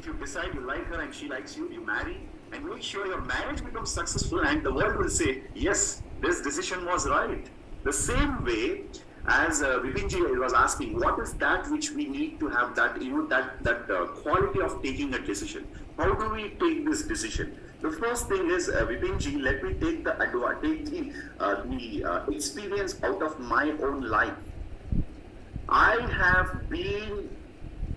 you decide you like her and she likes you, you marry, and make sure your marriage becomes successful, and the world will say, yes, this decision was right. The same way as Vipinji was asking, what is that which we need to have that, that quality of taking a decision? How do we take this decision? The first thing is, Vipinji, let me take the experience out of my own life. I have been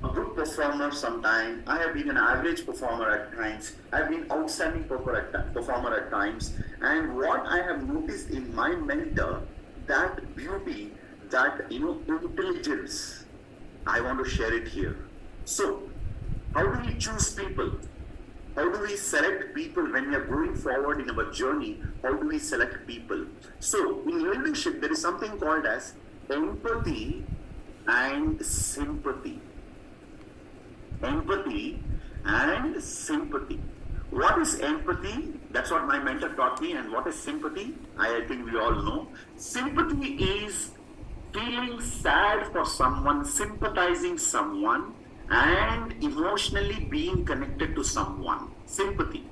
a good performer sometimes. I have been an average performer at times. I've been outstanding performer at times. And what I have noticed in my mentor, that beauty, that intelligence, I want to share it here. So, how do we choose people? How do we select people when we are going forward in our journey? How do we select people? So, in leadership, there is something called as empathy and sympathy. Empathy and sympathy. What is empathy? That's what my mentor taught me. And what is sympathy? I think we all know. Sympathy is feeling sad for someone, sympathizing someone, and emotionally being connected to someone. Sympathy.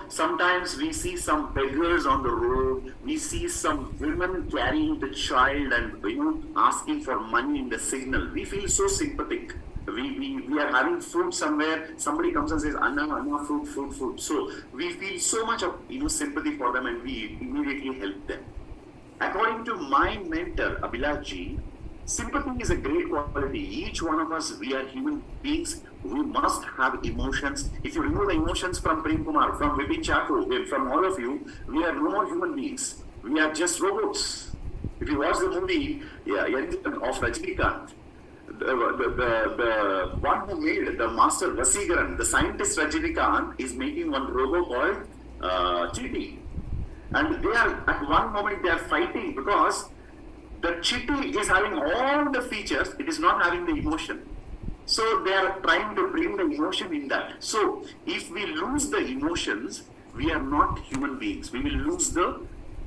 Sometimes we see some beggars on the road, we see some women carrying the child and asking for money in the signal. We feel so sympathetic. We are having food somewhere, somebody comes and says, Anna, food. So we feel so much of sympathy for them, and we immediately help them. According to my mentor, Abhilashji, sympathy is a great quality. Each one of us, we are human beings. We must have emotions. If you remove the emotions from Prem Kumar, from Vipin Chakru, from all of you, we are no more human beings. We are just robots. If you watch the movie of Rajnikant, the one who made the master Vasigaran, the scientist Rajnikant, is making one robot called Chitty. And they are, at one moment, they are fighting because the Chitty is having all the features, it is not having the emotion. So they are trying to bring the emotion in that. So if we lose the emotions, we are not human beings. We will lose the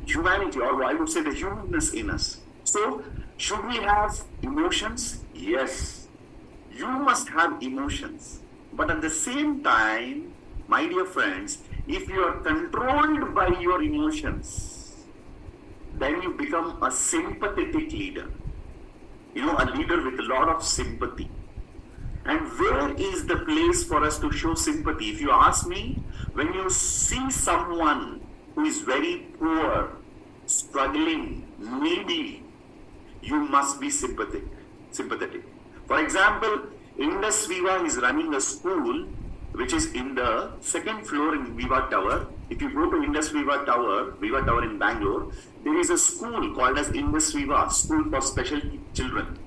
humanity, or I would say the humanness in us. So should we have emotions? Yes. You must have emotions. But at the same time, my dear friends, if you are controlled by your emotions, then you become a sympathetic leader. A leader with a lot of sympathy. And where is the place for us to show sympathy? If you ask me, when you see someone who is very poor, struggling, needy, you must be sympathetic. For example, Indus Viva is running a school which is in the second floor in Viva Tower. If you go to Indus Viva Tower in Bangalore, there is a school called as Indus Viva, School for Special Children.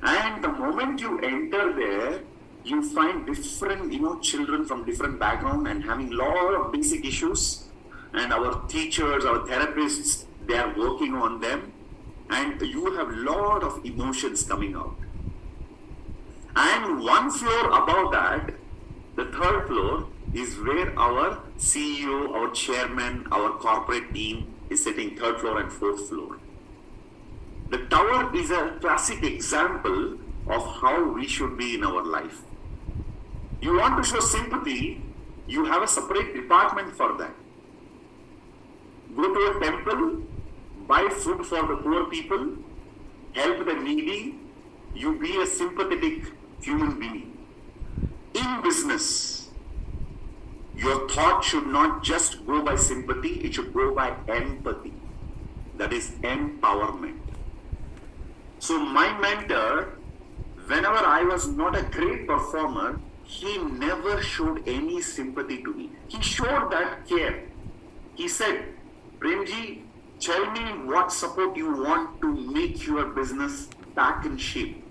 And the moment you enter there, you find different, children from different background and having a lot of basic issues. And our teachers, our therapists, they are working on them. And you have a lot of emotions coming out. And one floor above that, the third floor, is where our CEO, our chairman, our corporate team is sitting, third floor and fourth floor. The tower is a classic example of how we should be in our life. You want to show sympathy, you have a separate department for that. Go to a temple, buy food for the poor people, help the needy, you be a sympathetic human being. In business, your thought should not just go by sympathy, it should go by empathy. That is empowerment. So my mentor, whenever I was not a great performer, he never showed any sympathy to me. He showed that care. He said, Premji, tell me what support you want to make your business back in shape.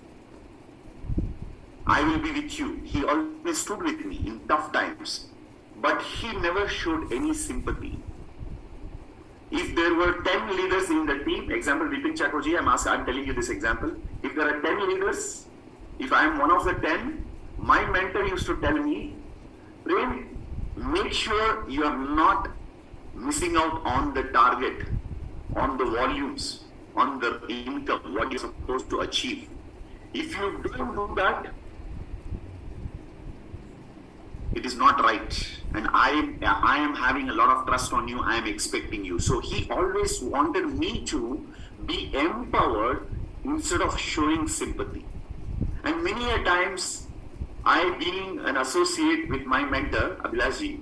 I will be with you. He always stood with me in tough times. But he never showed any sympathy. If there were 10 leaders in the team, example, Vipin Chakraji, I'm telling you this example. If there are 10 leaders, if I am one of the 10, my mentor used to tell me, Prem, make sure you are not missing out on the target, on the volumes, on the income, what you're supposed to achieve. If you don't do that, it is not right, and I am having a lot of trust on you, I am expecting you. So he always wanted me to be empowered instead of showing sympathy. And many a times, I being an associate with my mentor Abhilashi,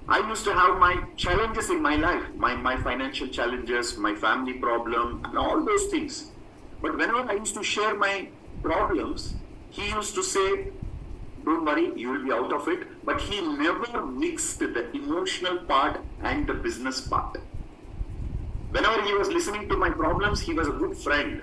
I used to have my challenges in my life, my financial challenges, my family problem, and all those things. But whenever I used to share my problems, he used to say, don't worry, you will be out of it. But he never mixed the emotional part and the business part. Whenever he was listening to my problems, he was a good friend.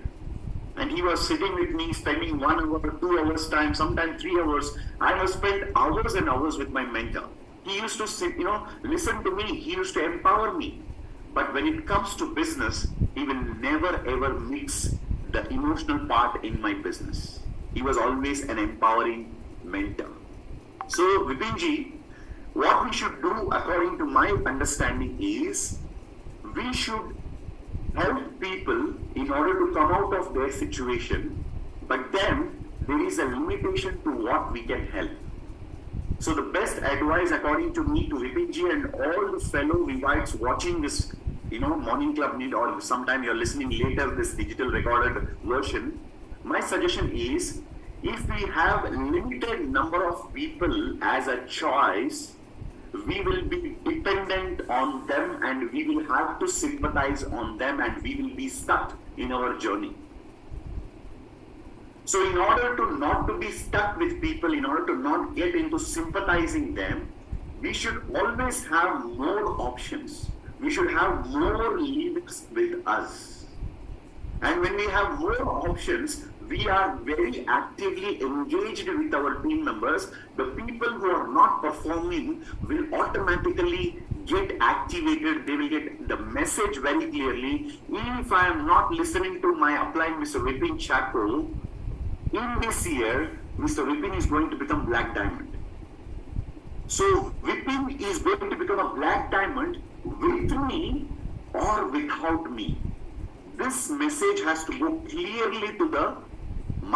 And he was sitting with me, spending 1 hour, 2 hours time, sometimes 3 hours. I have spent hours and hours with my mentor. He used to sit, listen to me. He used to empower me. But when it comes to business, he will never ever mix the emotional part in my business. He was always an empowering mentor. So Vipinji, what we should do according to my understanding is, we should help people in order to come out of their situation, but then there is a limitation to what we can help. So the best advice according to me to Vipinji and all the fellow Vivites watching this morning club meet, or sometime you're listening later this digital recorded version, my suggestion is, if we have a limited number of people as a choice, we will be dependent on them and we will have to sympathize on them and we will be stuck in our journey. So in order to not to be stuck with people, in order to not get into sympathizing them, we should always have more options. We should have more leaders with us. And when we have more options, we are very actively engaged with our team members. The people who are not performing will automatically get activated. They will get the message very clearly. If I am not listening to my upline, Mr. Vipin Chaco, in this year, Mr. Vipin is going to become Black Diamond. So Vipin is going to become a Black Diamond with me or without me. This message has to go clearly to the